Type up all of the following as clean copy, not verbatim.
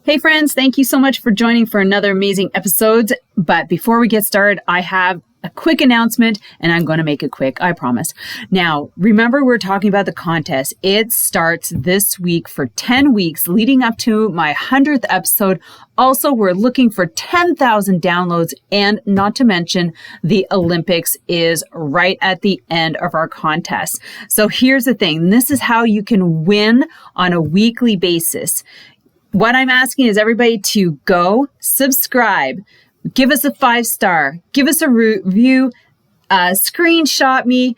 Hey friends, thank you so much for joining for another amazing episode. But before we get started, I have a quick announcement, and I'm going to make it quick, I promise. Now, remember we're talking about the contest. It starts this week for 10 weeks leading up to my 100th episode. Also, we're looking for 10,000 downloads, and not to mention the Olympics is right at the end of our contest. So here's the thing. This is how you can win on a weekly basis. What I'm asking is everybody to go subscribe, give us a 5-star, give us a review, screenshot me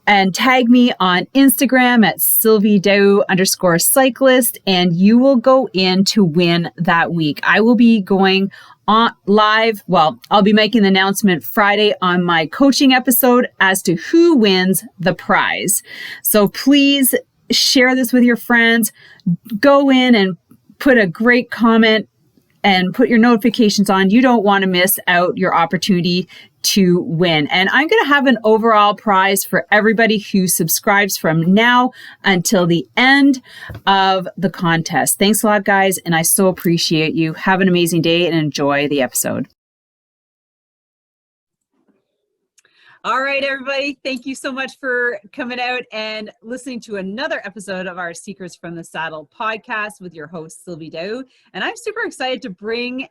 and tag me on Instagram at Sylvie_cyclist, and you will go in to win that week. I will be going on live. Well, I'll be making the announcement Friday on my coaching episode as to who wins the prize. So please share this with your friends. Go in and put a great comment and put your notifications on. You don't want to miss out your opportunity to win. And I'm going to have an overall prize for everybody who subscribes from now until the end of the contest. Thanks a lot, guys. And I so appreciate you. Have an amazing day and enjoy the episode. All right, everybody. Thank you so much for coming out and listening to another episode of our Secrets from the Saddle podcast with your host, Sylvie Dow. And I'm super excited to bring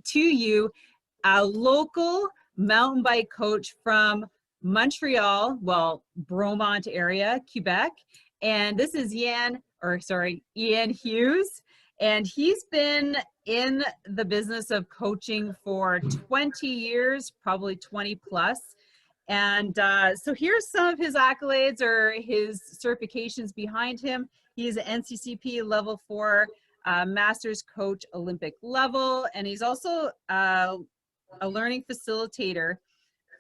to you a local mountain bike coach from Montreal, well, Bromont area, Quebec. And this is IAN Hughes. And he's been in the business of coaching for 20 years, probably 20 plus. And so here's some of his accolades or his certifications behind him. He's an NCCP level 4 master's coach, Olympic level, and he's also a learning facilitator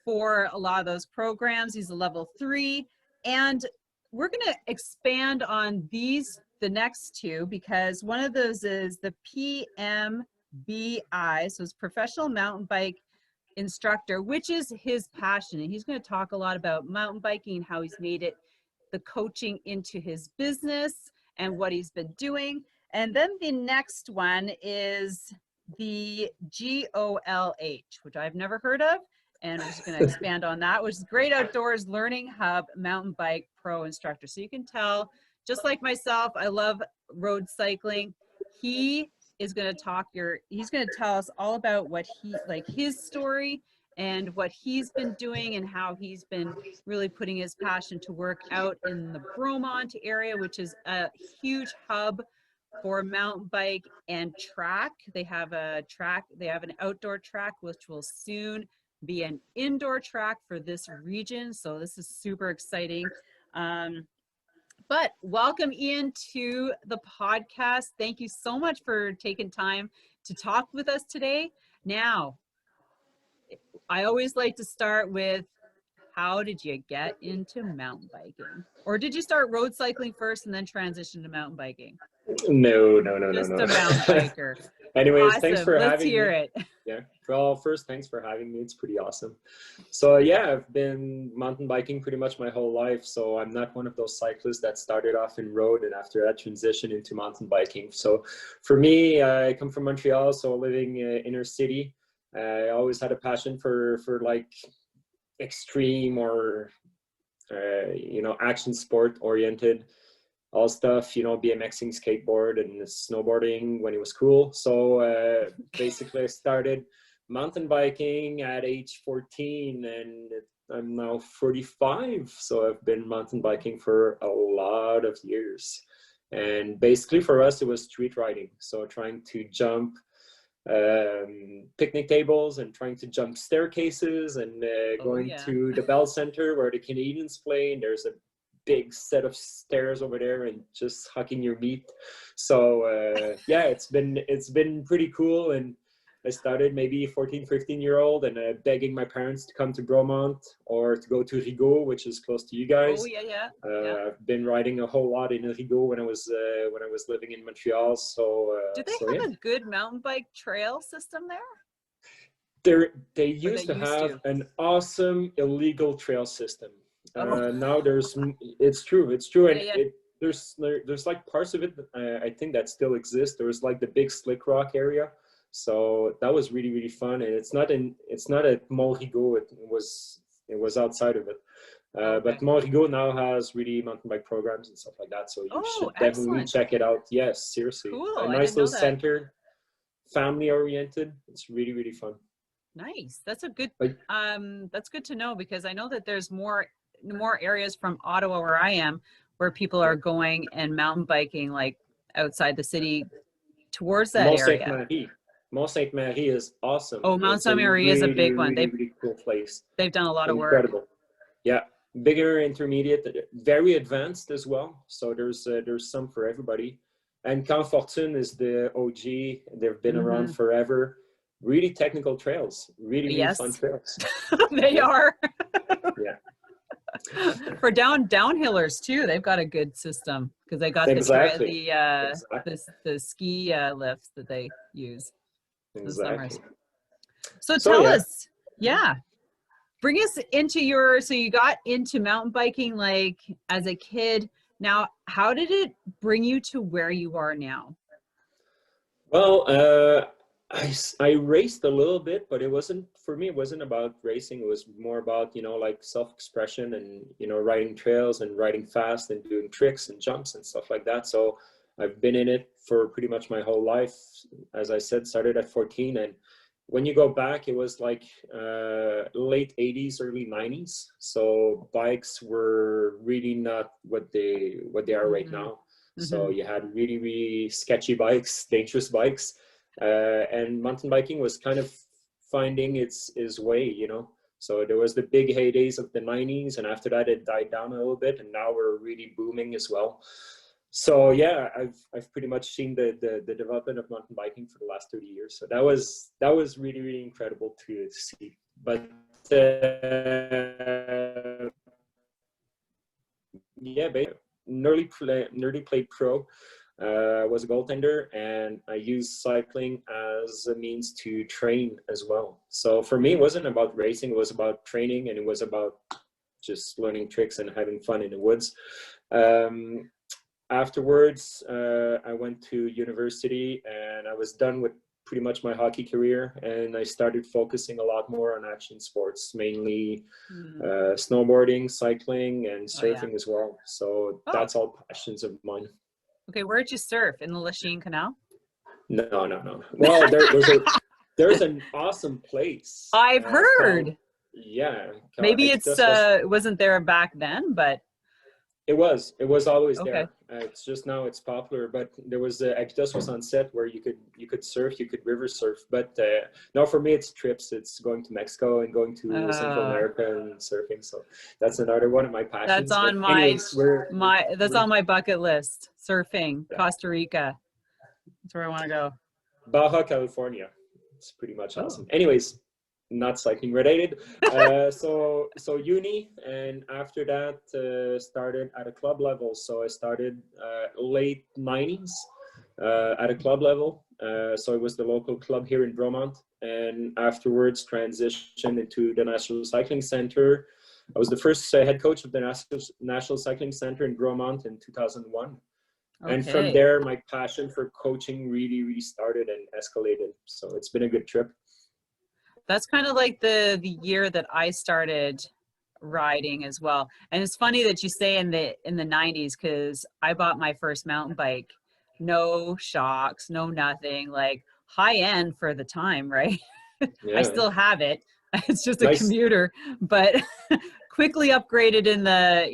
for a lot of those programs. He's a level 3, and we're going to expand on the next two, because one of those is the PMBI, so it's Professional Mountain Bike Instructor, which is his passion. And he's going to talk a lot about mountain biking and how he's made it, the coaching, into his business and what he's been doing. And then the next one is the GOLH, which I've never heard of. And we're just going to expand on that, which is Great Outdoors Learning Hub Mountain Bike Pro Instructor. So you can tell, just like myself, I love road cycling. He's going to tell us all about what his story and what he's been doing and how he's been really putting his passion to work out in the Bromont area, which is a huge hub for mountain bike and track. They have an outdoor track, which will soon be an indoor track for this region. So this is super exciting. But welcome, Ian, to the podcast. Thank you so much for taking time to talk with us today. Now, I always like to start with, how did you get into mountain biking? Or did you start road cycling first and then transition to mountain biking? No. Just a mountain biker. Anyways, Awesome. Thanks for having me. Let's hear it. Yeah. Well, first, thanks for having me. It's pretty awesome. So yeah, I've been mountain biking pretty much my whole life. So I'm not one of those cyclists that started off in road and after that transitioned into mountain biking. So for me, I come from Montreal, so living inner city. I always had a passion for like extreme or action sport oriented, all stuff, BMXing, skateboard, and snowboarding when it was cool. So basically I started mountain biking at age 14, and I'm now 45. So I've been mountain biking for a lot of years. And basically for us, it was street riding. So trying to jump picnic tables and trying to jump staircases and going to the Bell Center where the Canadians play, and there's a big set of stairs over there, and just hucking your meat. So yeah, it's been pretty cool. And I started maybe 14, 15-year-old and begging my parents to come to Bromont or to go to HUGH, which is close to you guys. Oh, yeah. I've been riding a whole lot in HUGH when I was living in Montreal. So do they have a good mountain bike trail system there? They used to have an awesome illegal trail system. Now it's true. Yeah. there's like parts of it I think that still exist. There was like the big Slick Rock area, so that was really, really fun. And it's not at Mont Rigaud. It was outside of it. But Mont Rigaud now has really mountain bike programs and stuff like that, so you should definitely check it out. Yes, seriously. Cool. A nice little center, family oriented. It's really, really fun. Nice. That's a good that's good to know, because I know that there's more areas from Ottawa, where I am, where people are going and mountain biking like outside the city towards that area. Mont Sainte-Marie is awesome. Oh, Mont Sainte-Marie is a big one. Really cool place. They've done a lot of work. Incredible. Yeah. Bigger, intermediate, very advanced as well. So there's some for everybody. And Camp Fortune is the OG. They've been around forever. Really technical trails. Really fun trails. They are. Yeah. For downhillers too, they've got a good system, because they got the ski lifts that they use. Exactly. So tell us, bring us into so you got into mountain biking like as a kid. Now, how did it bring you to where you are now? Well, I raced a little bit, but it wasn't about racing. It was more about, like self-expression and, riding trails and riding fast and doing tricks and jumps and stuff like that. So I've been in it for pretty much my whole life. As I said, started at 14. And when you go back, it was like late 80s, early 90s. So bikes were really not what they are right now. So you had really, really sketchy bikes, dangerous bikes. And mountain biking was kind of finding its way, So there was the big heydays of the 90s, and after that it died down a little bit, and now we're really booming as well. So yeah, I've pretty much seen the development of mountain biking for the last 30 years. So that was really, really incredible to see. But nearly played pro. Was a goaltender, and I used cycling as a means to train as well. So for me, it wasn't about racing, it was about training, and it was about just learning tricks and having fun in the woods. Afterwards, I went to university, and I was done with pretty much my hockey career, and I started focusing a lot more on action sports, mainly snowboarding, cycling, and surfing as well. So that's all passions of mine. Okay, where'd you surf? In the Lachine Canal? No. Well, there's an awesome place. I've heard. Maybe it wasn't there back then, but it was always there. It's just now it's popular. But there was Exodus was on set where you could surf, you could river surf. But no, for me it's trips. It's going to Mexico and going to Central America and surfing. So that's another one of my passions. That's on that's on my bucket list. Surfing, Costa Rica. That's where I want to go. Baja California. It's pretty much awesome. Anyways, not cycling related. So uni, and after that started at a club level. So I started late 90s at a club level. So it was the local club here in Bromont, and afterwards transitioned into the National Cycling Center. I was the first head coach of the National Cycling Center in Bromont in 2001. And from there, my passion for coaching really, really started and escalated. So it's been a good trip. That's kind of like the year that I started riding as well. And it's funny that you say in the 90s, because I bought my first mountain bike, no shocks, no nothing, like high end for the time, right? I still have it. It's just a commuter, but quickly upgraded in the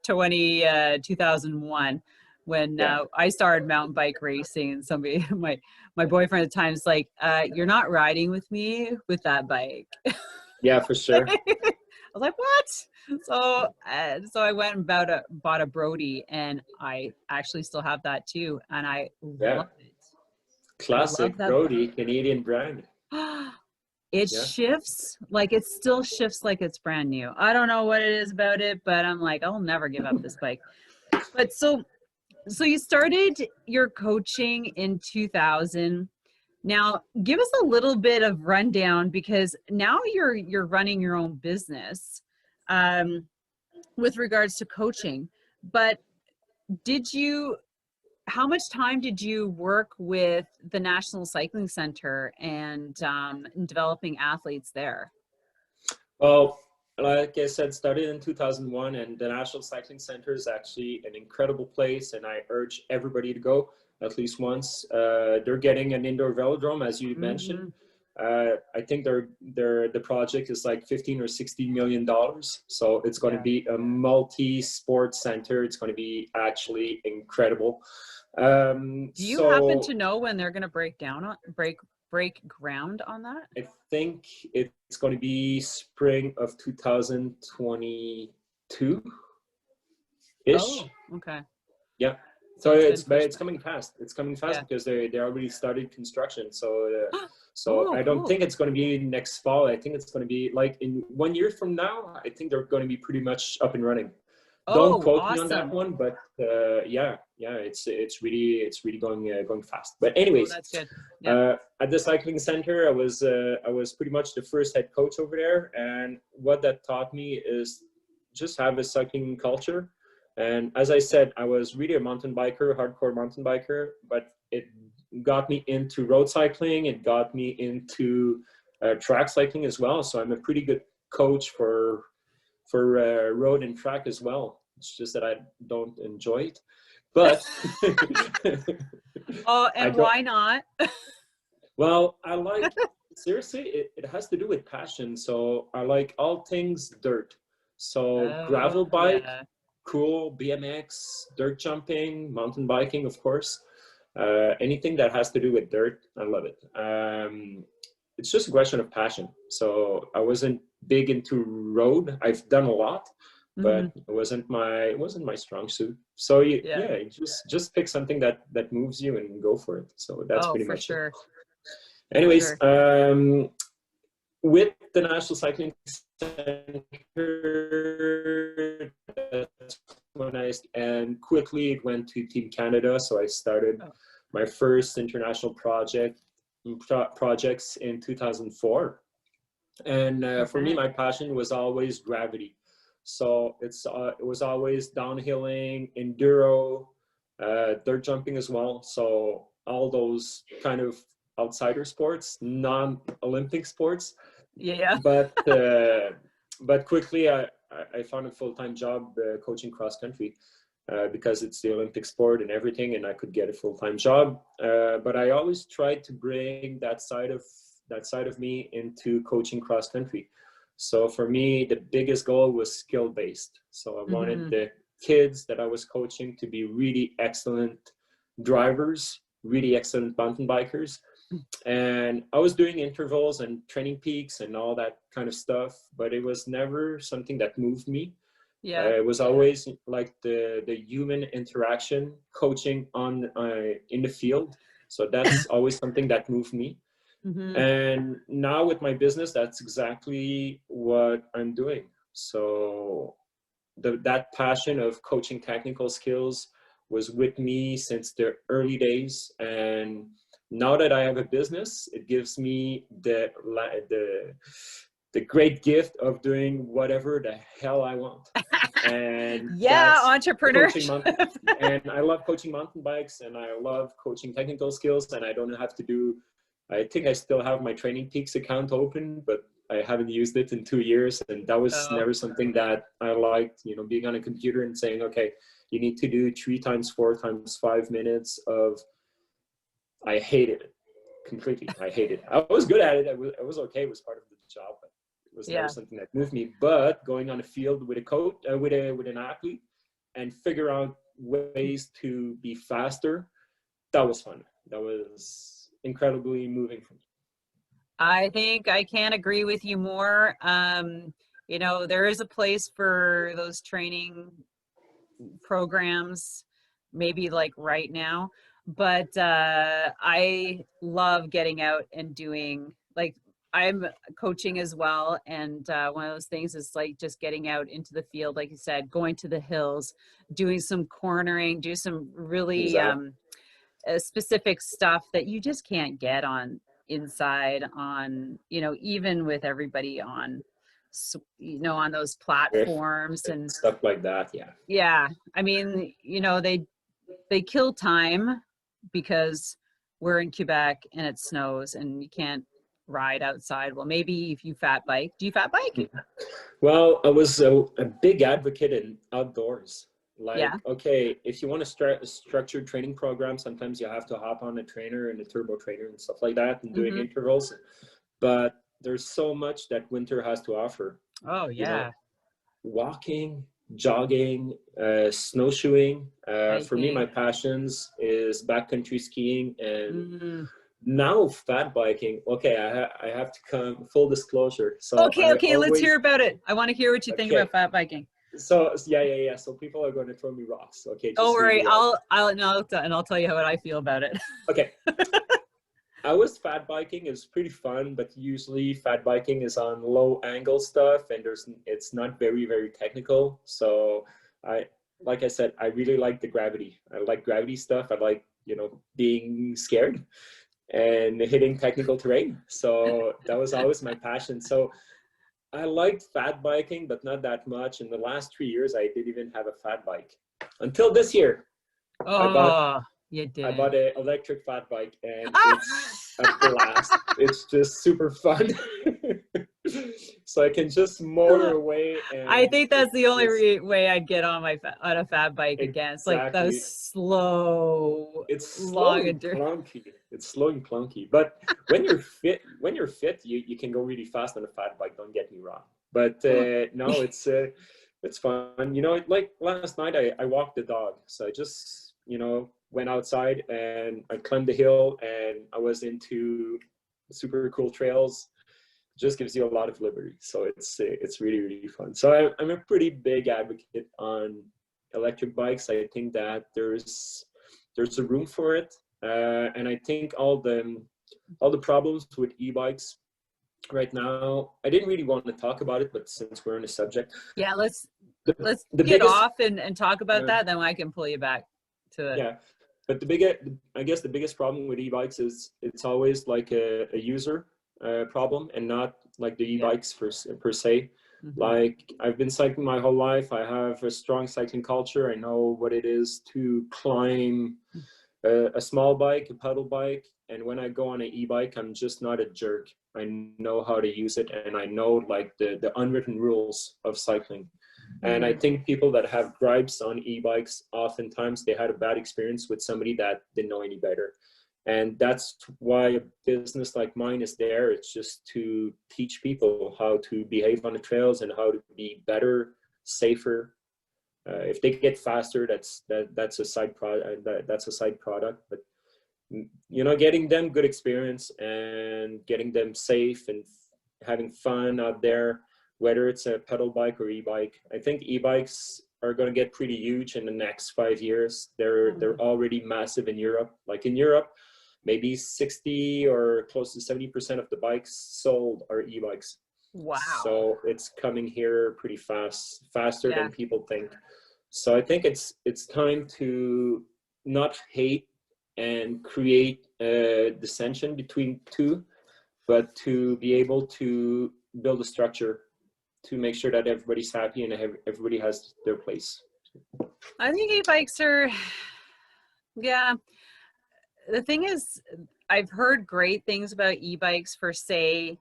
2001 when I started mountain bike racing, and somebody, my boyfriend at the time is like, you're not riding with me with that bike. Yeah, for sure. I was like, what? So I went and bought a Brody, and I actually still have that too, and I love it. Classic Brody, Canadian brand. It shifts, like it still shifts like it's brand new. I don't know what it is about it, but I'm like, I'll never give up this bike. But so you started your coaching in 2000. Now, give us a little bit of rundown, because now you're running your own business with regards to coaching. But how much time did you work with the National Cycling Center and in developing athletes there? Well, like I said, started in 2001, and the National Cycling Center is actually an incredible place, and I urge everybody to go at least once. They're getting an indoor velodrome, as you mentioned. I think the project is like $15 or $60 million. So it's going to be a multi-sport center. It's going to be actually incredible. Do you happen to know when they're going to break ground on that? I think it's going to be spring of 2022 ish. Oh, okay. Yeah. So it's coming fast. It's coming fast because they already started construction. So I don't think it's going to be next fall. I think it's going to be like in 1 year from now. I think they're going to be pretty much up and running. Don't quote me on that one, but it's really going fast. But anyways, that's good. Yeah. At the cycling center, I was pretty much the first head coach over there, and what that taught me is just have a cycling culture. And as I said, I was really a mountain biker, hardcore mountain biker, but it got me into road cycling. It got me into track cycling as well. So I'm a pretty good coach for road and track as well. It's just that I don't enjoy it. But why not? Well, I like, seriously, it has to do with passion. So I like all things dirt. So gravel bike, cool, BMX, dirt jumping, mountain biking, of course. Anything that has to do with dirt, I love it. It's just a question of passion. So I wasn't big into road. I've done a lot, but it wasn't my strong suit. So you just pick something that moves you and go for it. So that's pretty much sure. it. Anyways, with the National Cycling Center, that's when and quickly it went to Team Canada. So I started my first international projects in 2004. And for me, my passion was always gravity. So it was always downhilling, enduro, dirt jumping as well. So all those kind of outsider sports, non-Olympic sports. Yeah. But quickly I found a full-time job coaching cross country because it's the Olympic sport and everything, and I could get a full-time job. But I always tried to bring that side of me into coaching cross country. So for me, the biggest goal was skill-based. So I wanted the kids that I was coaching to be really excellent drivers, really excellent mountain bikers. And I was doing intervals and training peaks and all that kind of stuff, but it was never something that moved me. Yeah, it was always like the human interaction, coaching in the field. So that's always something that moved me. And now with my business, that's exactly what I'm doing. So that passion of coaching technical skills was with me since the early days. And now that I have a business, it gives me the great gift of doing whatever the hell I want. And entrepreneur. And I love coaching mountain bikes, and I love coaching technical skills, and I don't have to do, I think I still have my Training Peaks account open, but I haven't used it in 2 years. And that was never something that I liked, being on a computer and saying, okay, you need to do 3 times 4 times 5 minutes of, I hated it completely. I hated it. I was good at it. I was okay. It was part of the job, but it was never something that moved me. But going on a field with a coach, with an athlete, and figure out ways to be faster, that was fun. That was incredibly moving for me. I think I can't agree with you more. There is a place for those training programs, maybe like right now. But I love getting out and doing, like, I'm coaching as well. And one of those things is like just getting out into the field, like you said, going to the hills, doing some cornering, do some really specific stuff that you just can't get on inside on, even with everybody on you know, on those platforms and stuff like that. Yeah. Yeah. I mean, you know, they kill time because we're in Quebec and it snows and you can't ride outside. Well, maybe if you fat bike. Do you fat bike? Well, I was a big advocate in outdoors. Like, Yeah. okay, if you want to start a structured training program, sometimes you have to hop on a trainer and a turbo trainer and stuff like that and doing intervals. But there's so much that winter has to offer. Oh, You know, yeah. walking, jogging, snowshoeing. For me, my Hiking. passions is backcountry skiing and now fat biking. Okay, I have to come full disclosure. So Okay, let's hear about it. I want to hear what you think about fat biking. So yeah. So people are going to throw me rocks. Okay, Don't just hear worry, me out. I'll tell you how I feel about it. Okay. I was fat biking. It's pretty fun, but usually fat biking is on low angle stuff, and it's not very, very technical. So like I said, I really like the gravity. I like gravity stuff. I like, you know, being scared and hitting technical terrain. So that was always my passion. So I liked fat biking, but not that much. In the last 3 years, I didn't even have a fat bike until this year. You did. I bought an electric fat bike and it's a blast. It's just super fun. So I can just motor away. And I think that's the only way I'd get on a fat bike again. It's like those slow. It's slow and clunky. It's slow and clunky. But when you're fit, you can go really fast on a fat bike. Don't get me wrong. But no, it's fun. You know, like last night I walked the dog. So I just, you know, went outside and I climbed the hill and I was into super cool trails. It just gives you a lot of liberty. So it's really, really fun. So I'm a pretty big advocate on electric bikes. I think that there's a room for it. And I think all the problems with e-bikes right now, I didn't really want to talk about it, but since we're on the subject. Yeah, let's get off and talk about that, then I can pull you back to it. Yeah. But I guess the biggest problem with e-bikes is it's always like a user problem and not like the e-bikes per se. Like I've been cycling my whole life. I have a strong cycling culture. I know what it is to climb a small bike, a pedal bike. And when I go on an e-bike, I'm just not a jerk. I know how to use it. And I know like the unwritten rules of cycling. And I think people that have gripes on e-bikes, oftentimes they had a bad experience with somebody that didn't know any better. And that's why a business like mine is there. It's just to teach people how to behave on the trails and how to be better, safer. If they get faster, that's a side product. That's a side product. But you know, getting them good experience and getting them safe and having fun out there, whether it's a pedal bike or e-bike. I think e-bikes are going to get pretty huge in the next 5 years. They're already massive in Europe. Like in Europe, maybe 60 or close to 70% of the bikes sold are e-bikes. Wow. So it's coming here pretty faster than people think. So I think it's time to not hate and create a dissension between two, but to be able to build a structure to make sure that everybody's happy and everybody has their place. I think e-bikes are, the thing is, I've heard great things about e-bikes for, say,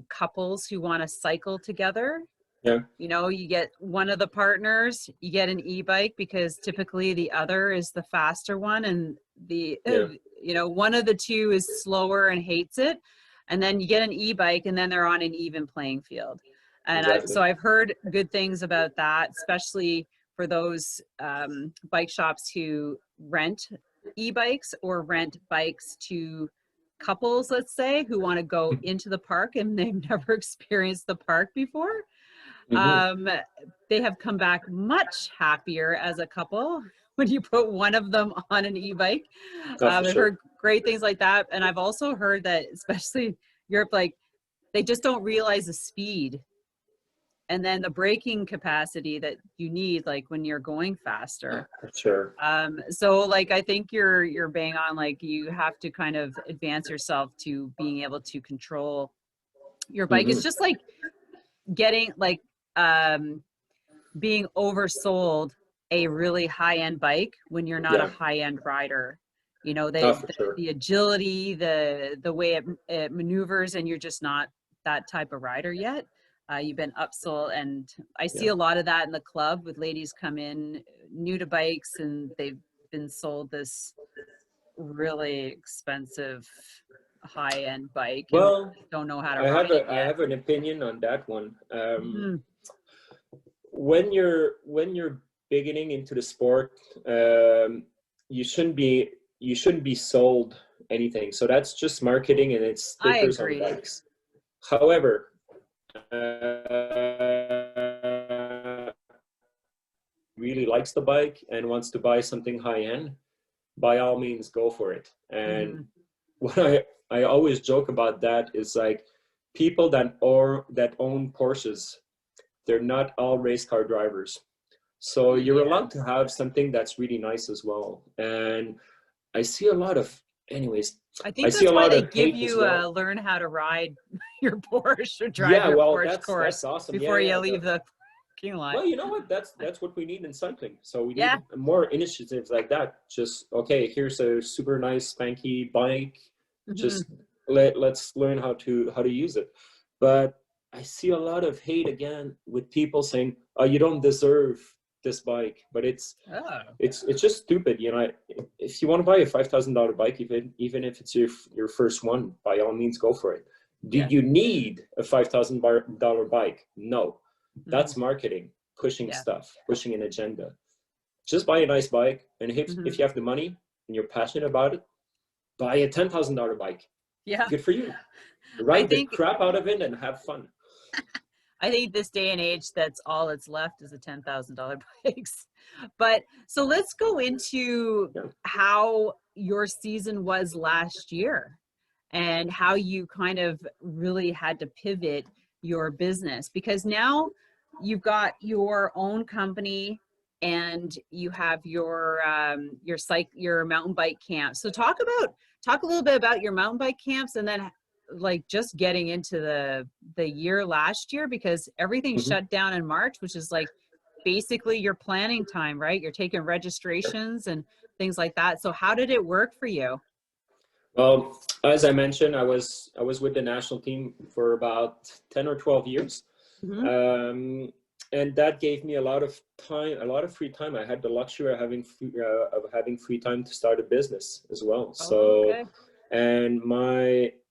couples who want to cycle together. Yeah. You know, you get one of the partners, you get an e-bike because typically the other is the faster one, and you know, one of the two is slower and hates it. And then you get an e-bike and then they're on an even playing field. And so I've heard good things about that, especially for those bike shops who rent e-bikes or rent bikes to couples, let's say, who want to go into the park and they've never experienced the park before. They have come back much happier as a couple when you put one of them on an e-bike. I've heard great things like that. And I've also heard that, especially Europe, like they just don't realize the speed and then the braking capacity that you need, like when you're going faster. Sure. So like, I think you're bang on, like you have to kind of advance yourself to being able to control your bike. It's just like, getting like being oversold a really high-end bike when you're not a Yeah. high-end rider. You know, Oh, for sure. the agility, the way it maneuvers, and you're just not that type of rider yet. You've been upsold, and I see Yeah. a lot of that in the club with ladies come in new to bikes and they've been sold this really expensive high-end bike and Well, don't know how to I ride it I yet. have an opinion on that one. Mhm. When you're beginning into the sport, you shouldn't be sold anything. So that's just marketing and it's I stickers on agree. bikes. However, really likes the bike and wants to buy something high end, by all means go for it. And Mhm. what I always joke about that is like people that own Porsches, they're not all race car drivers. So you're Yeah. allowed to have something that's really nice as well. And I see a lot of, anyways, I I think see that's a why lot they of give hate as you well. learn how to ride your Porsche or drive Yeah, your well, Porsche that's course awesome. before Yeah, you yeah. leave the parking lot. Well, you know what? That's what we need in cycling. So we Yeah. need more initiatives like that. Just okay, here's a super nice spanky bike. Mhm. Just let's learn how to use it. But I see a lot of hate again with people saying, "Oh, you don't deserve this bike." But Oh. it's just stupid, you know. If you want to buy a $5,000 bike, even if it's your first one, by all means go for it. Do Yeah. you need a $5,000 bike? No. Mhm. That's marketing, pushing Yeah. stuff, pushing an agenda. Just buy a nice bike, and if Mhm. you have the money and you're passionate about it, buy a $10,000 bike. Yeah. Good for you. I Ride the think crap out of it and have fun. I think this day and age, that's all that's left is the $10,000 bikes. But so let's go into Yeah. how your season was last year and how you kind of really had to pivot your business, because now you've got your own company and you have your mountain bike camp. So talk a little bit about your mountain bike camps, and then like just getting into the year last year, because everything Mhm. shut down in March, which is like basically your planning time, right? You're taking registrations and things like that. So how did it work for you? Well, as I mentioned, I was with the national team for about 10 or 12 years. Mm-hmm. And that gave me a lot of time, a lot of free time. I had the luxury of having free time to start a business as well. Oh, So, okay. and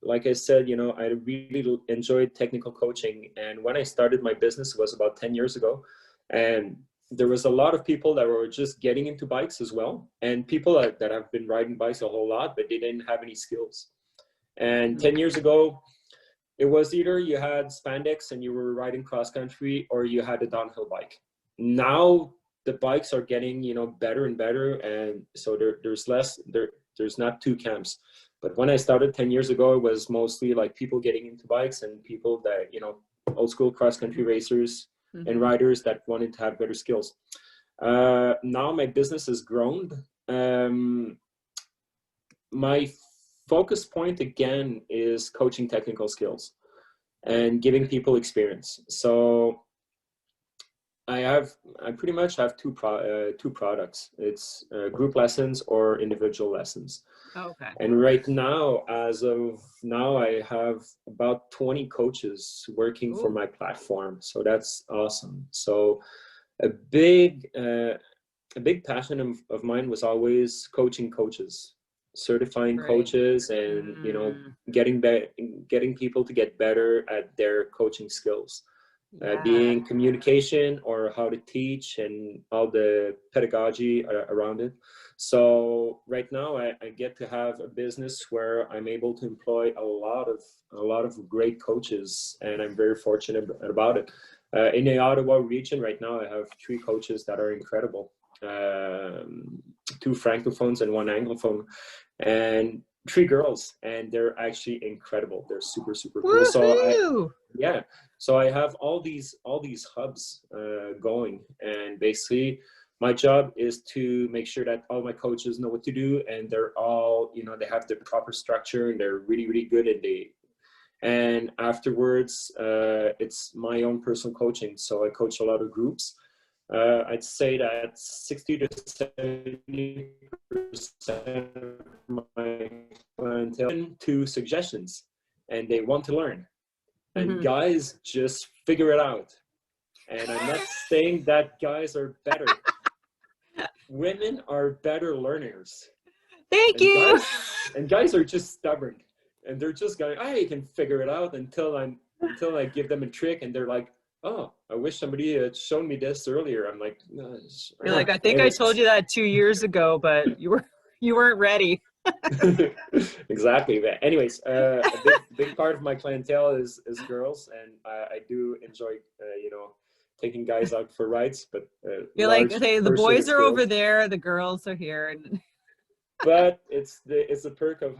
like I said, you know, I really enjoyed technical coaching. And when I started my business, it was about 10 years ago. And there was a lot of people that were just getting into bikes as well. And people that have been riding bikes a whole lot, but they didn't have any skills. And Mm-hmm. 10 years ago, it was either you had spandex and you were riding cross country, or you had a downhill bike. Now the bikes are getting, you know, better and better, and so there's not two camps. But when I started 10 years ago, it was mostly like people getting into bikes and people that, you know, old school cross country racers and Mm-hmm. riders that wanted to have better skills. Now my business has grown. My focus point again is coaching technical skills and giving people experience. So I pretty much have two products. It's group lessons or individual lessons. Okay. And right now, as of now, I have about 20 coaches working for Ooh, my platform. So that's awesome. So a big uh, a big passion of mine was always coaching coaches, certifying great. coaches, and, you know, Mm, getting people to get better at their coaching skills, yeah. being communication or how to teach and all the pedagogy around it. So right now I get to have a business where I'm able to employ a lot of great coaches, and I'm very fortunate about it. In the Ottawa region right now, I have 3 coaches that are incredible. 2 francophones and 1 anglophone, and 3 girls, and they're actually incredible. They're super, super cool. Woohoo! Yeah, so I have all these hubs going, and basically my job is to make sure that all my coaches know what to do, and they're all, you know, they have the proper structure, and they're really, really good, And afterwards, it's my own personal coaching. So I coach a lot of groups. I'd say that 60 to 70% of my clientele to suggestions, and they want to learn. And guys just figure it out. And I'm not saying that guys are better. Women are better learners. Thank you. And guys are just stubborn. And they're just going, I can figure it out until I give them a trick, and they're like, oh, I wish somebody had shown me this earlier. I'm like, no, you're like, I think I told you that 2 years ago, but you weren't ready. Exactly. But anyways, a big part of my clientele is girls, and I do enjoy taking guys out for rides. But you're like, okay, the boys are over there, the girls are here. But it's the perk of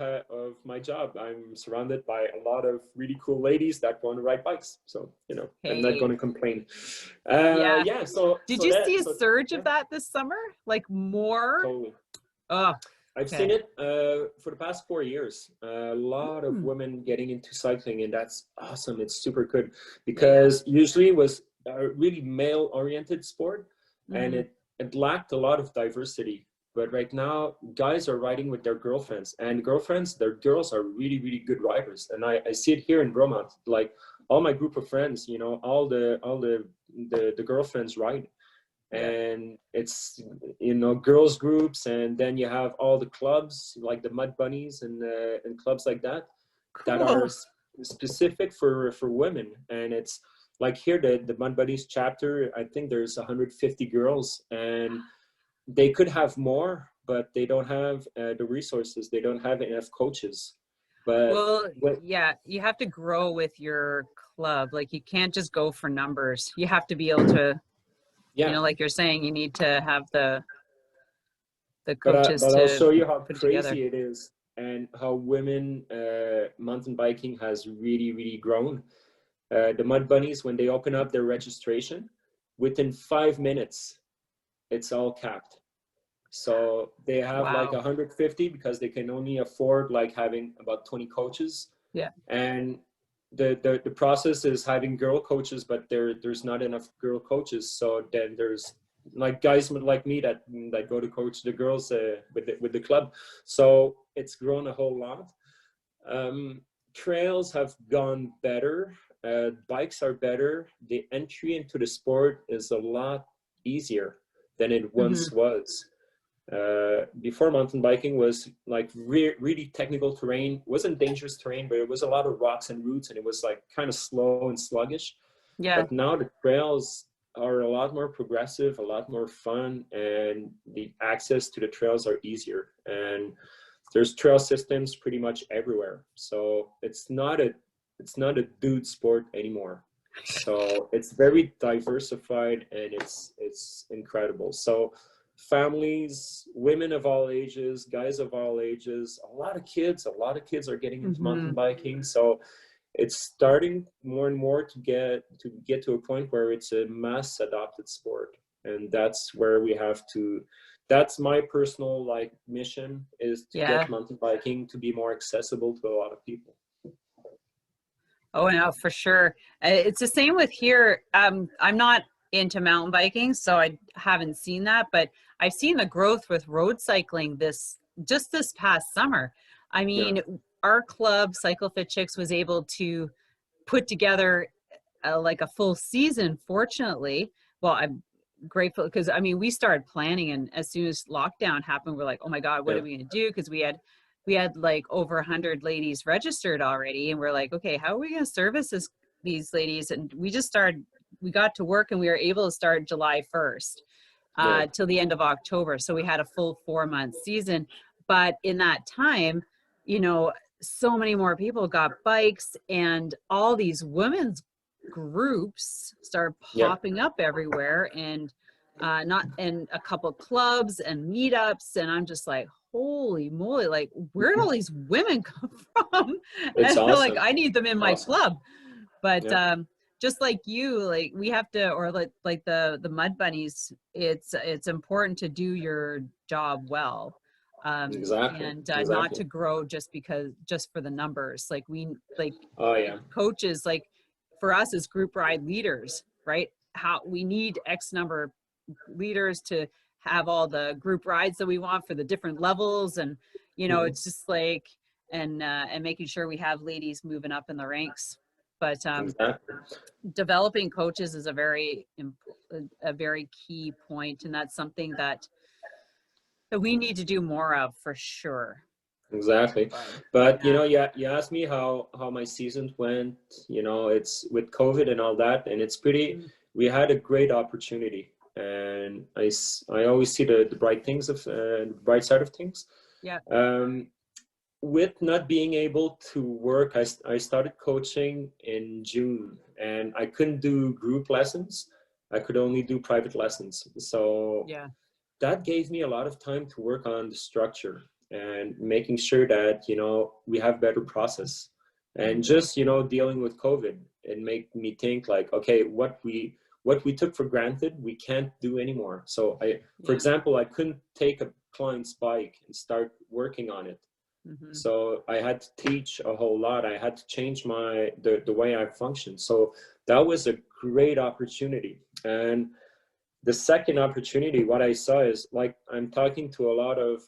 my job. I'm surrounded by a lot of really cool ladies that want to ride bikes. So hey. I'm not going to complain. Yeah. So did you see a surge of that this summer? Like more? Totally. Oh. I've seen it for the past 4 years. A lot of women getting into cycling, and that's awesome. It's super good because usually it was a really male-oriented sport, and it lacked a lot of diversity. But right now, guys are riding with their girlfriends, and their girls are really, really good riders. And I see it here in Bromont. Like all my group of friends, all the girlfriends ride. And it's girls groups, and then you have all the clubs like the Mud Bunnies and clubs like that that are specific for women. And it's like here the Mud Bunnies chapter, I think there's 150 girls, and they could have more, but they don't have the resources. They don't have enough coaches. But you have to grow with your club. Like you can't just go for numbers. You have to be able to like you're saying, you need to have the coaches. But I'll show you how crazy it is, and how women mountain biking has really, really grown. The Mud Bunnies, when they open up their registration, within 5 minutes, it's all capped. So they have like 150 because they can only afford like having about 20 coaches. Yeah. And the process is having girl coaches, but there's not enough girl coaches. So then there's like guys like me that go to coach the girls with the club. So it's grown a whole lot. Trails have gone better. Bikes are better. The entry into the sport is a lot easier than it once was. Before, mountain biking was like really technical terrain. It wasn't dangerous terrain, but it was a lot of rocks and roots, and it was like kind of slow and sluggish. Yeah. But now the trails are a lot more progressive, a lot more fun, and the access to the trails are easier. And there's trail systems pretty much everywhere. So it's not a dude sport anymore. So it's very diversified, and it's incredible. So families, women of all ages, guys of all ages, a lot of kids are getting into mountain biking. So it's starting more and more to get to a point where it's a mass adopted sport. And that's where we have to, that's my personal like mission, is to get mountain biking to be more accessible to a lot of people. Oh, no, for sure. It's the same with here. I'm not into mountain biking, so I haven't seen that, but I've seen the growth with road cycling this past summer. I mean, our club, Cycle Fit Chicks, was able to put together like a full season, fortunately. Well, I'm grateful because, I mean, we started planning, and as soon as lockdown happened, we're like, oh my God, what are we going to do? Because we had like over 100 ladies registered already, and we're like, okay, how are we going to service these ladies? And we got to work, and we were able to start July 1st till the end of October. So we had a full 4-month season. But in that time, so many more people got bikes, and all these women's groups started popping up everywhere, and a couple clubs and meetups. And I'm just like, holy moly, like, where did all these women come from? It's awesome. Like, I need them in my club. But just like you, like, we have to, or like the Mud Bunnies, it's important to do your job well. Exactly. and not Exactly. to grow just for the numbers. Like Oh yeah. coaches, like for us as group ride leaders, right? How we need X number of leaders to have all the group rides that we want for the different levels, and it's just like, and making sure we have ladies moving up in the ranks. But Exactly. developing coaches is a very key point, and that's something that we need to do more of for sure. Exactly. But you asked me how my season went. It's with COVID and all that, and it's pretty. We had a great opportunity, and I always see the bright things of the bright side of things. Yeah. With not being able to work, I started coaching in June, and I couldn't do group lessons. I could only do private lessons. So Yeah. that gave me a lot of time to work on the structure and making sure that we have better process, and just dealing with COVID, and make me think like, okay, what we took for granted we can't do anymore. So for example, I couldn't take a client's bike and start working on it. So I had to teach a whole lot. I had to change the way I function. So that was a great opportunity. And the second opportunity, what I saw is, like, I'm talking to a lot of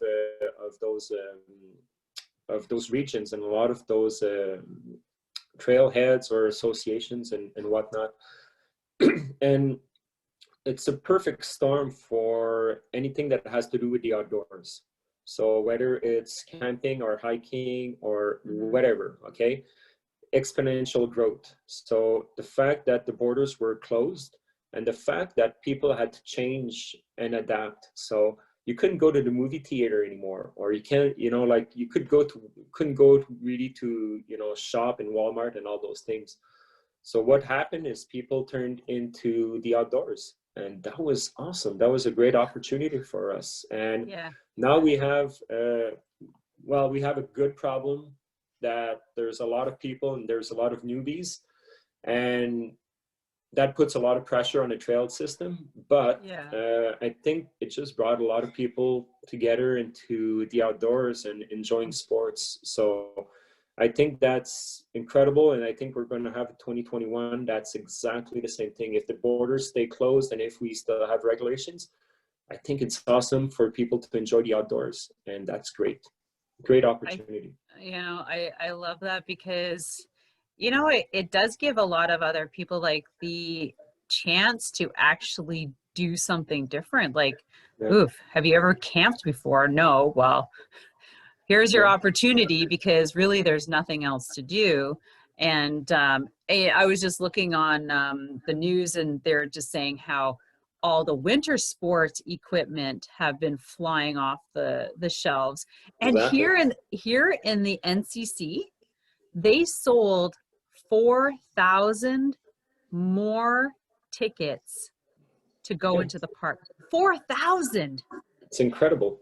those regions and a lot of those trailheads or associations and whatnot. And it's a perfect storm for anything that has to do with the outdoors. So whether it's camping or hiking or whatever, okay, exponential growth. So the fact that the borders were closed, and the fact that people had to change and adapt. So you couldn't go to the movie theater anymore, or you can't, like you couldn't go really to, shop in Walmart and all those things. So what happened is people turned into the outdoors, and that was awesome. That was a great opportunity for us. And now we have, we have a good problem that there's a lot of people and there's a lot of newbies, and that puts a lot of pressure on the trail system. But I think it just brought a lot of people together into the outdoors and enjoying sports. So I think that's incredible, and I think we're going to have 2021. That's exactly the same thing. If the borders stay closed and if we still have regulations, I think it's awesome for people to enjoy the outdoors, and that's great. Great opportunity. I love that, because it does give a lot of other people like the chance to actually do something different. Like, oof, have you ever camped before? No. Well, here's your opportunity, because really there's nothing else to do. And I was just looking on the news, and they're just saying how all the winter sports equipment have been flying off the shelves. And here in the NCC, they sold 4,000 more tickets to go into the park. 4,000. It's incredible.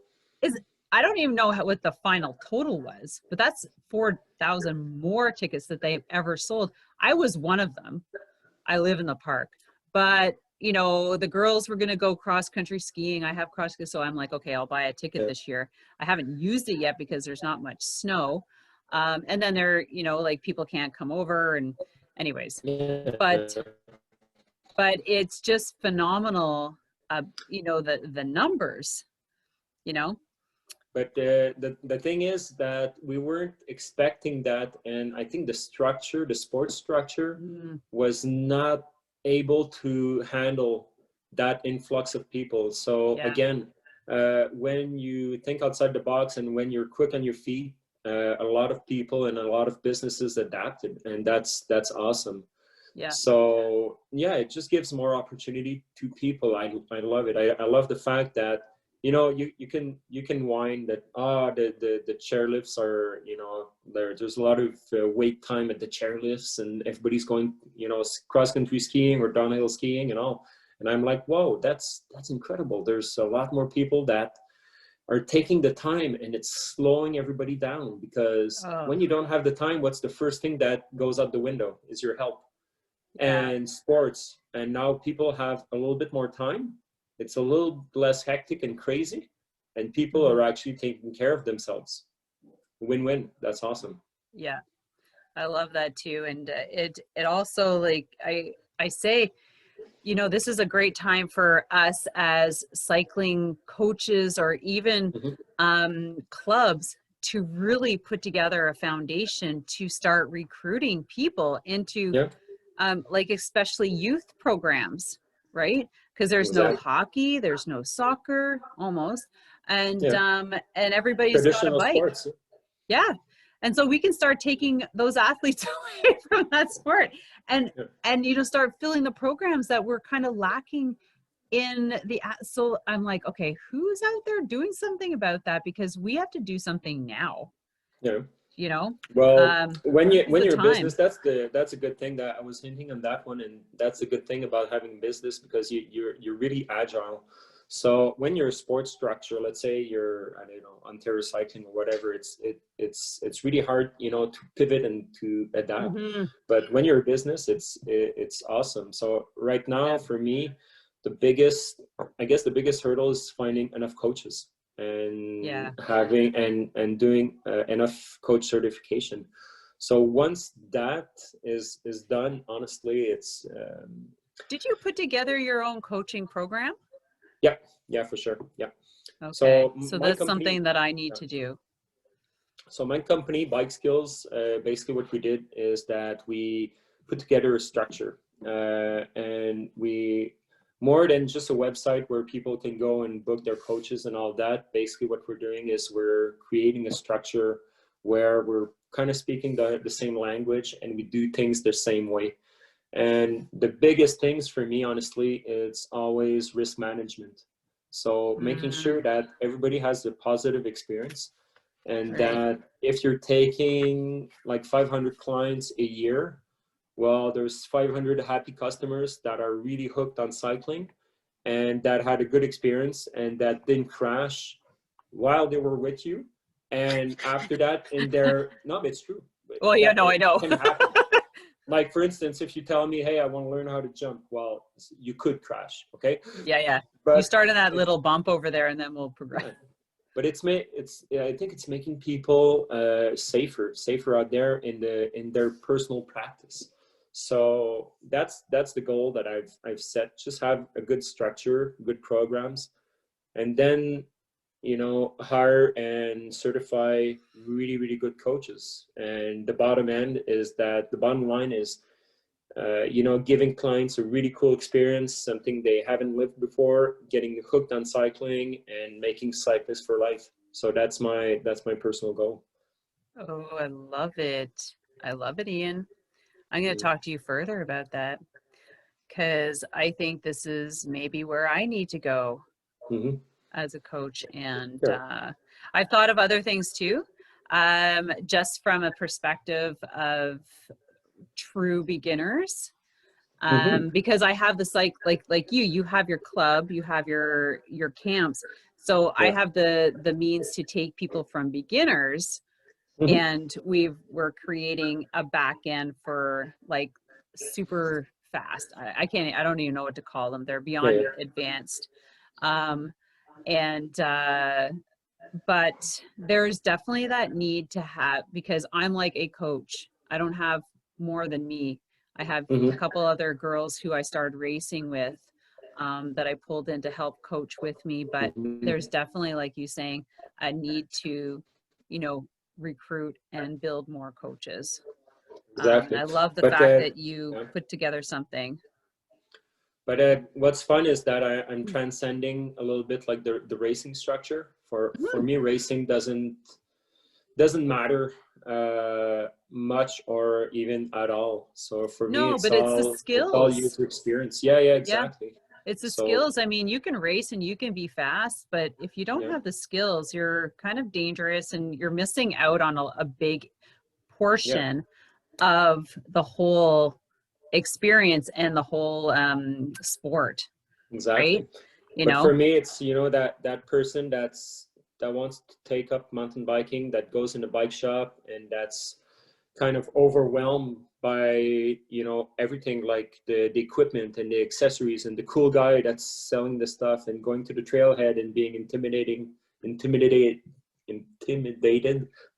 I don't even know what the final total was, but that's 4,000 more tickets that they've ever sold. I was one of them. I live in the park, but the girls were going to go cross country skiing. I have cross country, so I'm like, okay, I'll buy a ticket this year. I haven't used it yet because there's not much snow. And then there, like people can't come over, and anyways, but it's just phenomenal. The numbers, But the thing is that we weren't expecting that, and I think the sports structure was not able to handle that influx of people. So again, when you think outside the box and when you're quick on your feet, a lot of people and a lot of businesses adapted, and that's awesome. So it just gives more opportunity to people. I love it. I love the fact that you can whine that the chairlifts are there's a lot of wait time at the chairlifts, and everybody's going cross country skiing or downhill skiing and all, and I'm like, whoa, that's incredible. There's a lot more people that are taking the time, and it's slowing everybody down, because when you don't have the time, what's the first thing that goes out the window? Is your health. And sports. And now people have a little bit more time. It's a little less hectic and crazy, and people are actually taking care of themselves. Win-win. That's awesome. Yeah, I love that too. And it also, like I say, you know, this is a great time for us as cycling coaches or even clubs to really put together a foundation to start recruiting people into like especially youth programs, right? Because there's no hockey, there's no soccer almost, and everybody's got a Traditional bike. sports. Yeah. And so we can start taking those athletes away from that sport and you know, start filling the programs that we're kind of lacking in the, so I'm like, okay, who's out there doing something about that? Because we have to do something now. Yeah. You know, well, when you're a time. business, that's a good thing. That I was hinting on that one, and that's a good thing about having business, because you're really agile. So when you're a sports structure, let's say you're, I don't know, Ontario Cycling or whatever, it's really hard, you know, to pivot and to adapt. But when you're a business, it's awesome. So right now for me, the biggest hurdle is finding enough coaches and having and doing enough coach certification. So once that is done, honestly, it's did you put together your own coaching program? Yeah, for sure. Yeah. Okay. So my that's company, something that I need to do. So my company, Bike Skills, basically what we did is that we put together a structure, and we, more than just a website where people can go and book their coaches and all that. Basically what we're doing is we're creating a structure where we're kind of speaking the same language, and we do things the same way. And the biggest things for me, honestly, it's always risk management. So making sure that everybody has a positive experience, and that if you're taking like 500 clients a year, well, there's 500 happy customers that are really hooked on cycling and that had a good experience and that didn't crash while they were with you. And after that, in their, no, it's true. Well, yeah, no, I know. Can happen. Like, for instance, if you tell me, hey, I want to learn how to jump, well, you could crash, okay? Yeah. But you start in that little bump over there and then we'll progress. But I think it's making people safer out there in their personal practice. So that's the goal that I've set. Just have a good structure, good programs, and then, you know, hire and certify really, really good coaches. And the bottom line is, you know, giving clients a really cool experience, something they haven't lived before, getting hooked on cycling, and making cyclists for life. So that's my personal goal. Oh, I love it. I love it, Ian. I'm going to talk to you further about that, because I think this is maybe where I need to go as a coach. And I've thought of other things too, just from a perspective of true beginners, because I have the like you have your club, you have your camps. So I have the means to take people from beginners, and we're creating a back end for like super fast. I don't even know what to call them. They're beyond advanced. But there's definitely that need to have, because I'm like a coach. I don't have more than me. I have a couple other girls who I started racing with, that I pulled in to help coach with me. But there's definitely, like you saying, a need to, you know, recruit and build more coaches. Exactly. I love the fact that you put together something. But what's fun is that I'm transcending a little bit like the racing structure. For me, racing doesn't matter much or even at all. So for me, it's the skills. It's all user experience. Yeah, exactly. It's the skills. I mean, you can race and you can be fast, but if you don't have the skills, you're kind of dangerous and you're missing out on a big portion of the whole experience and the whole sport. Exactly. Right? You but know, for me, it's, you know, that person that wants to take up mountain biking, that goes in a bike shop and that's kind of overwhelmed by, you know, everything, like the equipment and the accessories and the cool guy that's selling the stuff and going to the trailhead and being intimidating intimidated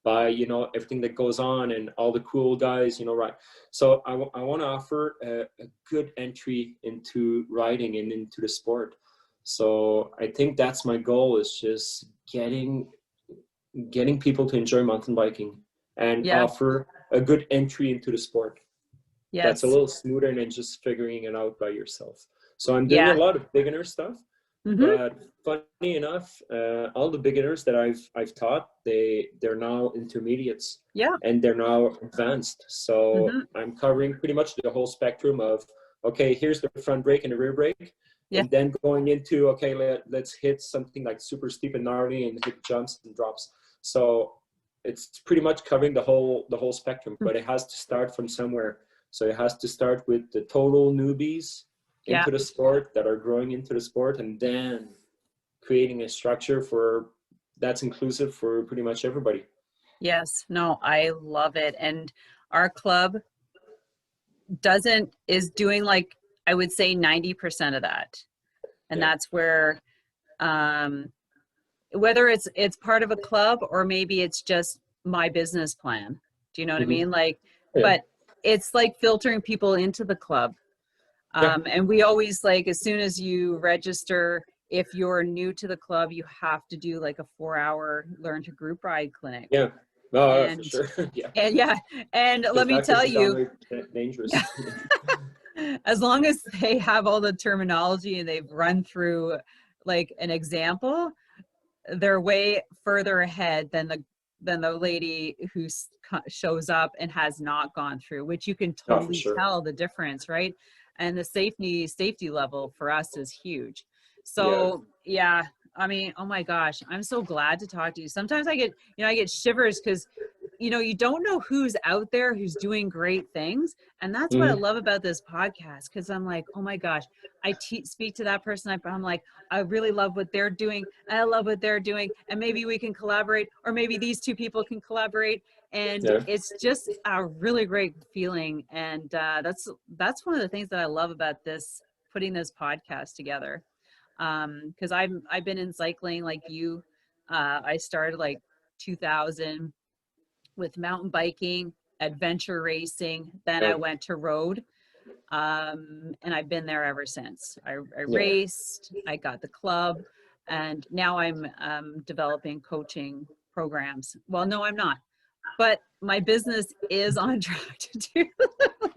by, you know, everything that goes on and all the cool guys, you know, right? So I want to offer a good entry into riding and into the sport. So I think that's my goal, is just getting people to enjoy mountain biking and offer a good entry into the sport. That's a little smoother than just figuring it out by yourself. So I'm doing a lot of beginner stuff. But funny enough, all the beginners that I've taught, they're now intermediates, and they're now advanced. So I'm covering pretty much the whole spectrum of, okay, here's the front brake and the rear brake, and then going into, okay, let's hit something like super steep and gnarly and hit jumps and drops. So it's pretty much covering the whole spectrum, but it has to start from somewhere. So it has to start with the total newbies into the sport that are growing into the sport, and then creating a structure that's inclusive for pretty much everybody. Yes, no, I love it. And our club is doing, like, I would say 90% of that. And that's where, whether it's part of a club or maybe it's just my business plan. Do you know what I mean? Like, but it's like filtering people into the club. And we always, like, as soon as you register, if you're new to the club, you have to do like a 4-hour learn to group ride clinic. Yeah. No, for sure. And let me tell you, dangerous. as long as they have all the terminology and they've run through like an example, they're way further ahead than the lady who shows up and has not gone through, which you can totally tell the difference, right? And the safety level for us is huge. So I mean, oh my gosh, I'm so glad to talk to you. Sometimes I get shivers because, you know, you don't know who's out there who's doing great things. And that's what I love about this podcast. Cause I'm like, oh my gosh, I speak to that person. I'm like, I really love what they're doing. I love what they're doing. And maybe we can collaborate, or maybe these two people can collaborate. And it's just a really great feeling. And that's one of the things that I love about putting this podcast together. Cause I've been in cycling like you. I started like 2000 with mountain biking, adventure racing. Then I went to road. And I've been there ever since. I raced, I got the club, and now I'm developing coaching programs. Well, no, I'm not. But my business is on track to do.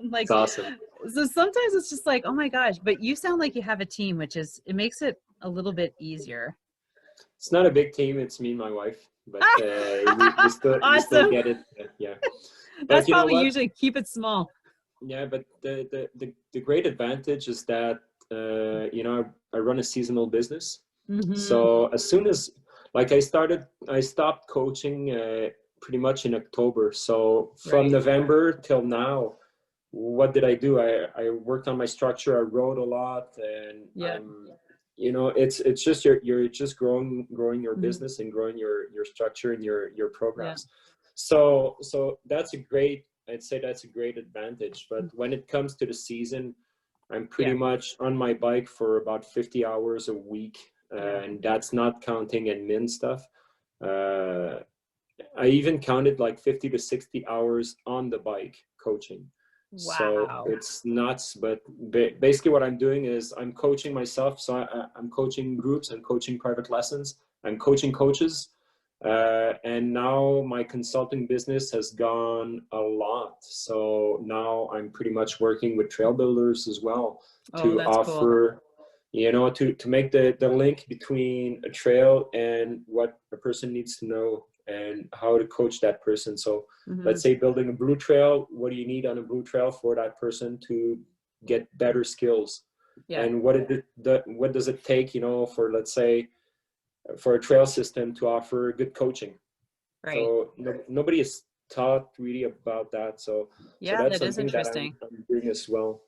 Like, that's awesome. So sometimes it's just like, oh my gosh, but you sound like you have a team, it makes it a little bit easier. It's not a big team. It's me and my wife, but we still get it. But that's probably usually keep it small. Yeah, but the great advantage is that, you know, I run a seasonal business. So as soon as, like, I stopped coaching pretty much in October. So from November till now, what did I do? I worked on my structure. I rode a lot, and you know, it's just you're just growing your business and growing your structure and your programs. So I'd say that's a great advantage. But when it comes to the season, I'm pretty much on my bike for about 50 hours a week, and that's not counting admin stuff. I even counted like 50 to 60 hours on the bike coaching. Wow. So it's nuts, but basically what I'm doing is I'm coaching myself. So I'm coaching groups, I'm coaching private lessons, I'm coaching coaches. And now my consulting business has gone a lot. So now I'm pretty much working with trail builders as well to offer, you know, to make the link between a trail and what a person needs to know and how to coach that person. So let's say building a blue trail, what do you need on a blue trail for that person to get better skills? And what does it take, you know, for, let's say, for a trail system to offer good coaching? So nobody is taught really about that. So that's that is interesting. That I'm doing as well.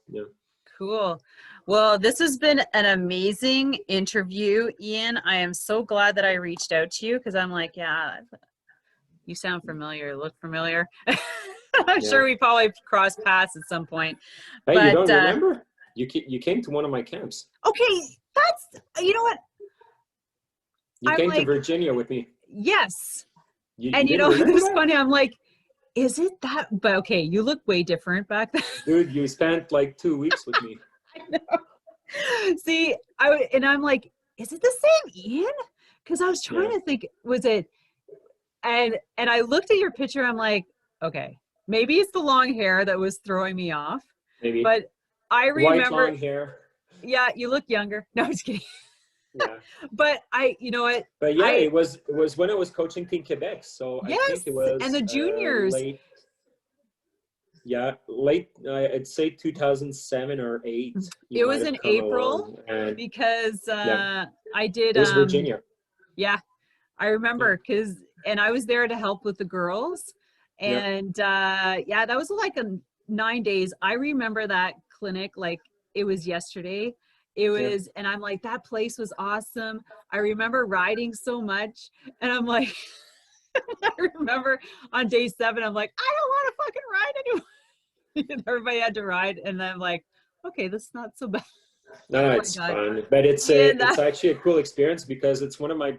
Cool. Well, this has been an amazing interview, Ian. I am so glad that I reached out to you, because I'm like, you sound familiar, look familiar. I'm sure we probably crossed paths at some point. Hey, but, you don't remember? You came to one of my camps. Okay, you know what? You I'm came to like, Virginia with me. yes. You And you didn't know, remember it's that? funny. I'm like, is it that? But okay, you look way different back then. Dude, you spent like 2 weeks with me. I know. See, and I'm like, is it the same Ian? Because I was trying Yeah, to think, was it? And I looked at your picture. I'm like, okay, maybe it's the long hair that was throwing me off. maybe. But I White remember, long hair. yeah, you look younger. No, I'm just kidding. Yeah. But you know what? But yeah, it was when I was coaching Team Quebec. So I Yes, think it and the was juniors. late. Yeah, late. I'd say 2007 or 8. You It might was have in come April along, and because yeah, I did it was Virginia. yeah, I Yeah, remember and I was there to help with the girls. yeah. And yeah, that was like 9 days. I remember that clinic like it was yesterday. It Yeah. was, and I'm like, that place was awesome. I remember riding so much, and I'm like, I remember on day 7, I'm like, I don't want to fucking ride anymore. Everybody had to ride, and then I'm like, okay, this is not so bad. No, Oh my it's God. fun, but Yeah, it's actually a cool experience because it's one of my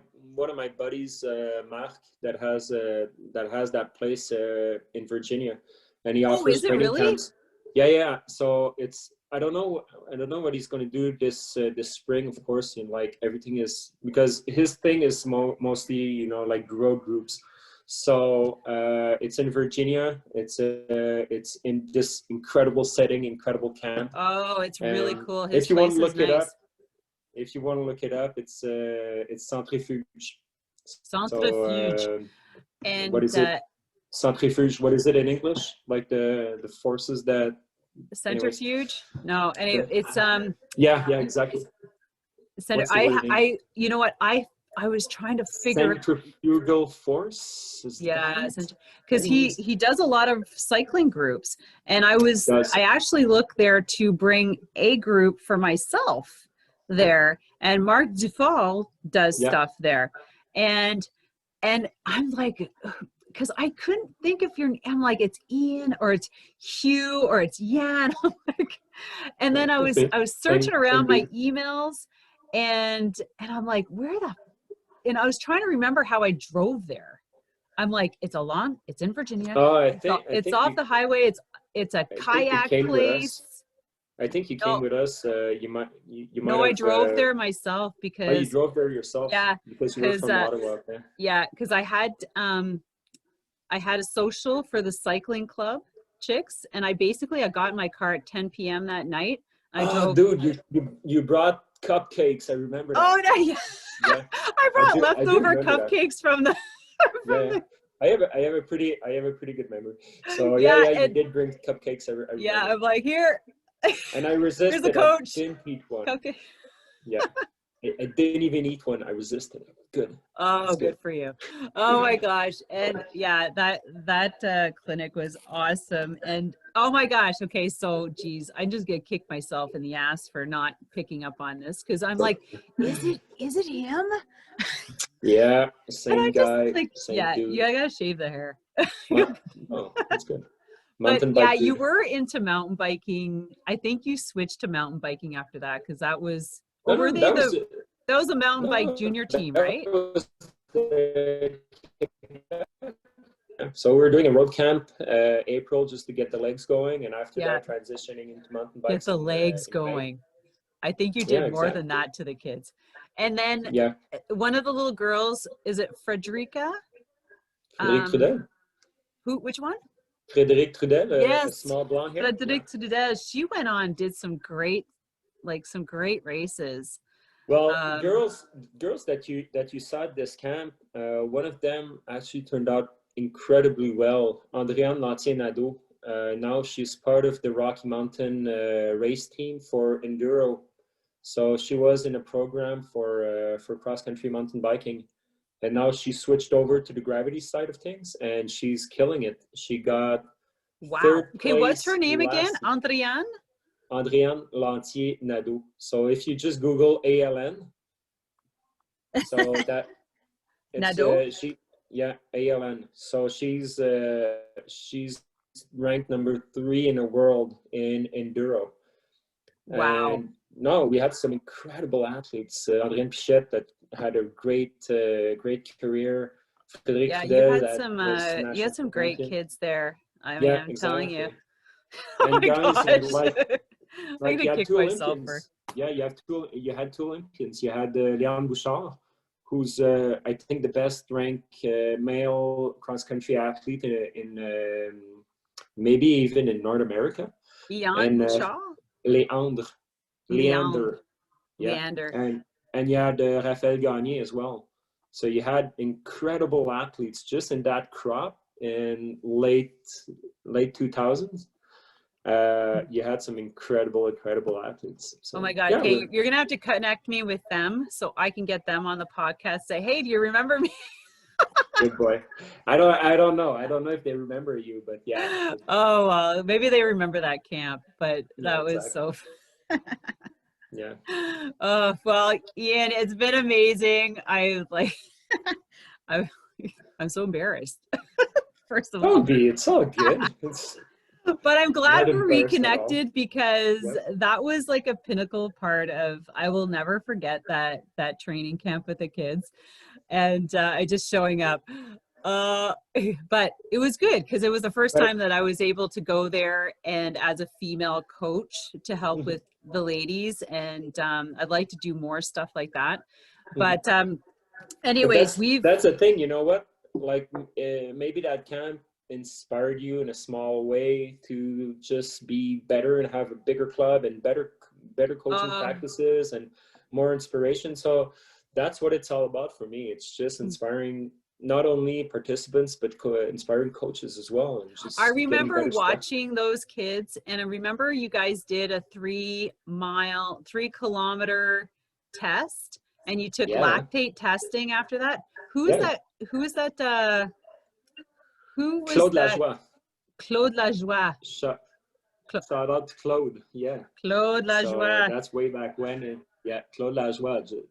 buddies, Mark, that has that place in Virginia, and he oh, offers is it training really? camps. Yeah, yeah. So it's I don't know what he's going to do this spring, of course, and like everything is because his thing is mostly like grow groups. So it's in Virginia. It's in this incredible setting, incredible camp. Oh, it's really And cool. His if you want place to is look it up, nice. it's centrifuge. Centrifuge. So what And is it? Centrifuge. What is it in English? Like the forces that. Anyways. centrifuge? No, and it's Yeah, yeah, exactly. center. What's the word in English? You know what? I was trying to figure. Centrifugal force. Is Yeah, that? because Anyways, he does a lot of cycling groups, and does I actually looked there to bring a group for myself there, and Mark Dufault does yeah. stuff there, and I'm like, because I couldn't think if I'm like, it's Ian or it's Hugh or it's Yan. I'm like, and then I was searching Same around my dude. emails, and I'm like, and I was trying to remember how I drove there. I'm like, it's in Virginia. Oh, It's off the highway. It's a I think you kayak came with place. us. I think you came No, with us. You might no, I have. drove there myself Oh, you because, drove there yourself yeah, because you were from Ottawa. Okay. yeah, because I had a social for the cycling club chicks, and I got in my car at 10 p.m. that night. I Oh, drove. dude, you brought cupcakes. I remember that. Oh no, yeah. Yeah, I brought I do leftover remember that. cupcakes from the. Yeah, I have a pretty good memory. So Yeah, you did bring cupcakes. I yeah, remember. I'm like, here. And I Here's the resisted. I coach. didn't eat one. Cupcake. Yeah, I didn't even eat one. I resisted. Good. Oh, That's good for you. Oh my gosh. And yeah, that clinic was awesome. And oh my gosh. Okay. So geez, I'm just gonna kick myself in the ass for not picking up on this. Cause I'm like, is it him? Yeah, And same I just guy, like, same yeah, dude. I gotta shave the hair. Oh, that's good. But Mountain yeah, bike you dude. were into mountain biking. I think you switched to mountain biking after that, because that was, or were No, they that that was a mountain bike no, junior team, that right? was so we're doing a road camp April just to get the legs going, and after Yeah, that transitioning into mountain get bikes the legs in May. going. I think you Yeah, did more than exactly. that to the kids. And then Yeah, one of the little girls, is it Frederica? Frédéric Trudel. Which one? Frédéric Trudel, a Yes, small blonde hair. Frederica Trudel. She went on, did some great races. Well, girls that you saw at this camp, one of them actually turned out incredibly well. Andréane Lantier-Nadeau. Now she's part of the Rocky Mountain race team for enduro. So she was in a program for cross-country mountain biking, and now she switched over to the gravity side of things, and she's killing it. She got Wow. third Okay, what's her place name again? last. Andréane? Andréane Lantier-Nadeau. So if you just Google ALN, so that it's Nadeau? ALN. So she's ranked number 3 in the world in enduro. Wow. And no, we had some incredible athletes. Adrien Pichette that had a great career. Frédéric Yeah, Fidel, that was you had national some great champion. kids there. I mean, Yeah, I'm telling you. exactly. Oh And my guys, gosh. I'm like gonna you had kick two myself for. Olympians. Yeah, you had two Olympians. You had Leon Bouchard, who's I think the best ranked male cross country athlete maybe even in North America. IAN And Bouchard? Leander, Leander. yeah, Leander. and you had Raphaël Gagné as well. So you had incredible athletes just in that crop in late 2000s. You had some incredible athletes. So, Oh my God. yeah, Okay, you're gonna have to connect me with them so I can get them on the podcast. Say, hey, do you remember me? good boy. I don't know. I don't know if they remember you, but yeah. Oh well, maybe they remember that camp, but Yeah, that was exactly. so Yeah. oh well, Ian, it's been amazing. I I'm so embarrassed. First of all. Don't be. It's all good. It's But I'm glad not we're embarrassed at all. reconnected because Yep. that was like a pinnacle part of, I will never forget that training camp with the kids and I just showing up. But it was good because it was the first But time that I was able to go there and as a female coach to help with the ladies. And I'd like to do more stuff like that. But anyways, that's the thing. You know what? Like maybe that camp inspired you in a small way to just be better and have a bigger club and better coaching practices and more inspiration. So that's what it's all about for me. It's just inspiring not only participants but inspiring coaches as well. And just I remember watching stuff. those kids, and I remember you guys did a 3 kilometer test, and you took lactate testing after that. Who is that? Who was that? Claude Lajoie. Claude Lajoie. Shout out to Claude. Yeah. Claude Lajoie. So that's way back when. And yeah, Claude Lajoie.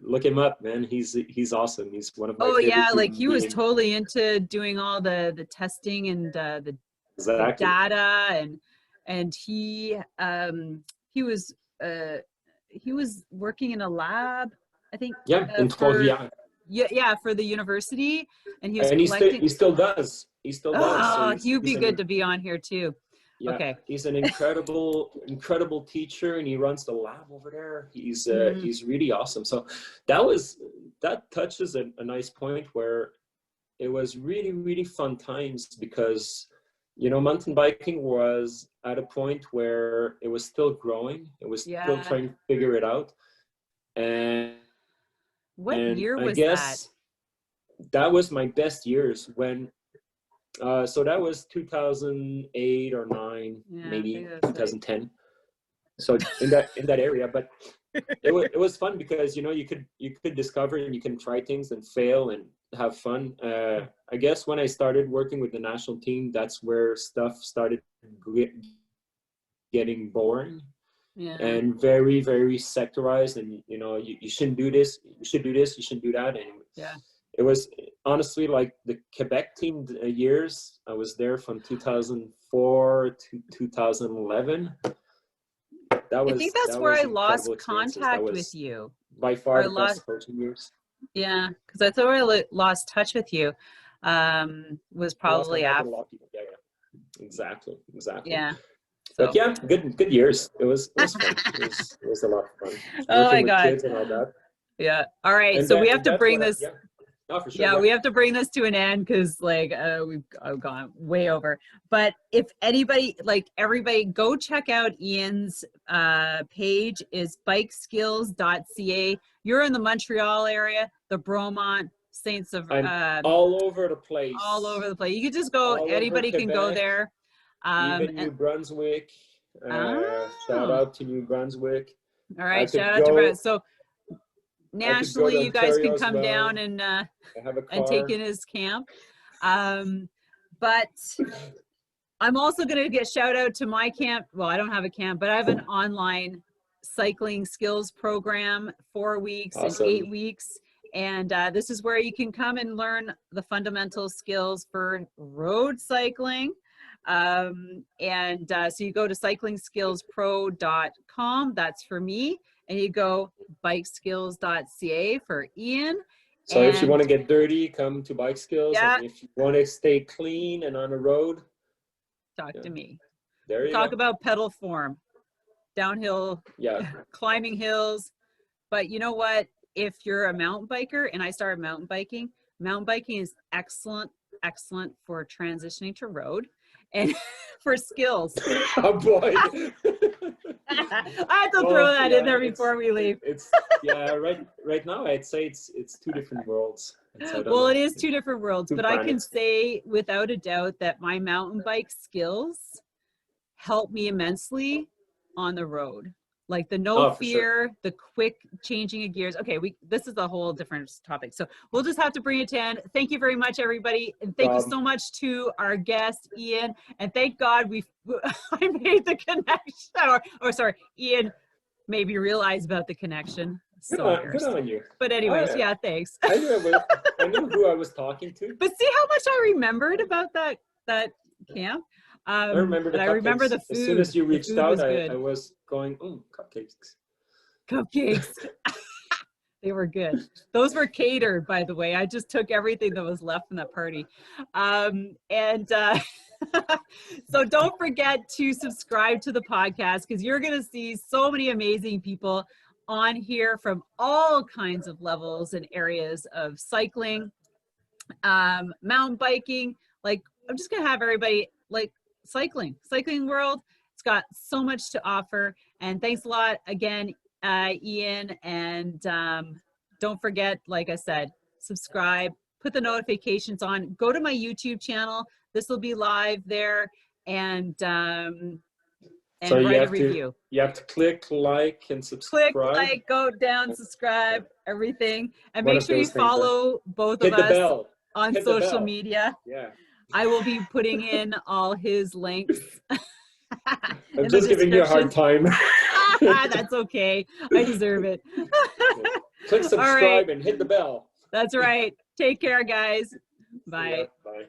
Look him up, man. He's awesome. He's one of my favorite yeah, like human he was beings. totally into doing all the testing and the data, and he was working in a lab, I think. In Trois-Rivières. Yeah, for the university, and he was collecting. He still does. He still does. So he'd be good to be on here too. Yeah, okay. He's an incredible teacher, and he runs the lab over there. He's really awesome. So that touches a nice point where it was really, really fun times because, you know, mountain biking was at a point where it was still growing. It was still trying to figure it out. And what year was that? That was my best years when. So that was 2008 or 9, maybe 2010. Right. So in that area, but it was fun because, you know, you could discover and you can try things and fail and have fun. I guess when I started working with the national team, that's where stuff started getting boring and very, very sectorized. And, you know, you shouldn't do this. You should do this. You shouldn't do that. And it was honestly like the Quebec team years. I was there from 2004 to 2011. I think that's where I lost contact with you. By far the best coaching years. Yeah, because I thought I lost touch with you. Was probably after. Exactly. Yeah. But yeah, good years. It was fun. it was a lot of fun. Oh my God. Kids and all that. Yeah. All right. And so we have to bring this. For sure, we have to bring this to an end because we've gone way over. But if anybody, everybody, go check out Ian's page is bikeskills.ca. You're in the Montreal area, the Bromont, Saints of all over the place. All over the place. You can just go. Anybody can go there. Even New Brunswick. Shout out to New Brunswick. All right, shout out to Brunswick. So nationally, you guys can come down and take in his camp. But I'm also going to get shout out to my camp. Well, I don't have a camp, but I have an online cycling skills program, 4 weeks and 8 weeks. And this is where you can come and learn the fundamental skills for road cycling. So you go to cyclingskillspro.com. That's for me. and you go bikeskills.ca for Ian. So if you And want to get dirty, come to Bike Skills. yeah, And if you want to stay clean and on the road, talk to me. there you Talk go. about pedal form, downhill, Yeah. climbing hills. But you know what? If you're a mountain biker, and I started mountain biking is excellent for transitioning to road and for skills. Oh boy. I had to throw that in there before we leave. It's yeah, right now I'd say it's two different worlds. Well, it is two different worlds, Two but I can planets. say without a doubt that my mountain bike skills help me immensely on the road. Like the no fear, the quick changing of gears. Okay, this is a whole different topic. So we'll just have to bring it to end. Thank you very much, everybody. And thank you so much to our guest, Ian. And thank God I made the connection. Or sorry, Ian maybe realized about the connection. So good on you. But anyways, yeah, thanks. I knew who I was talking to. But see how much I remembered about that camp? I remember the food. As soon as you reached out, I was going, oh, cupcakes. Cupcakes. They were good. Those were catered, by the way. I just took everything that was left from that party. So don't forget to subscribe to the podcast, because you're going to see so many amazing people on here from all kinds of levels and areas of cycling, mountain biking. Like, I'm just going to have everybody like cycling world. It's got so much to offer. And thanks a lot again, Ian. And don't forget, like I said, subscribe, put the notifications on, go to my YouTube channel. This will be live there, and so write a review. You have to click like and subscribe. Click like, go down, subscribe, everything. And make sure you follow both of us on social media. Yeah. I will be putting in all his links. I'm just giving you a hard time. That's okay. I deserve it. Click subscribe and hit the bell. That's right. Take care, guys. Bye. Bye.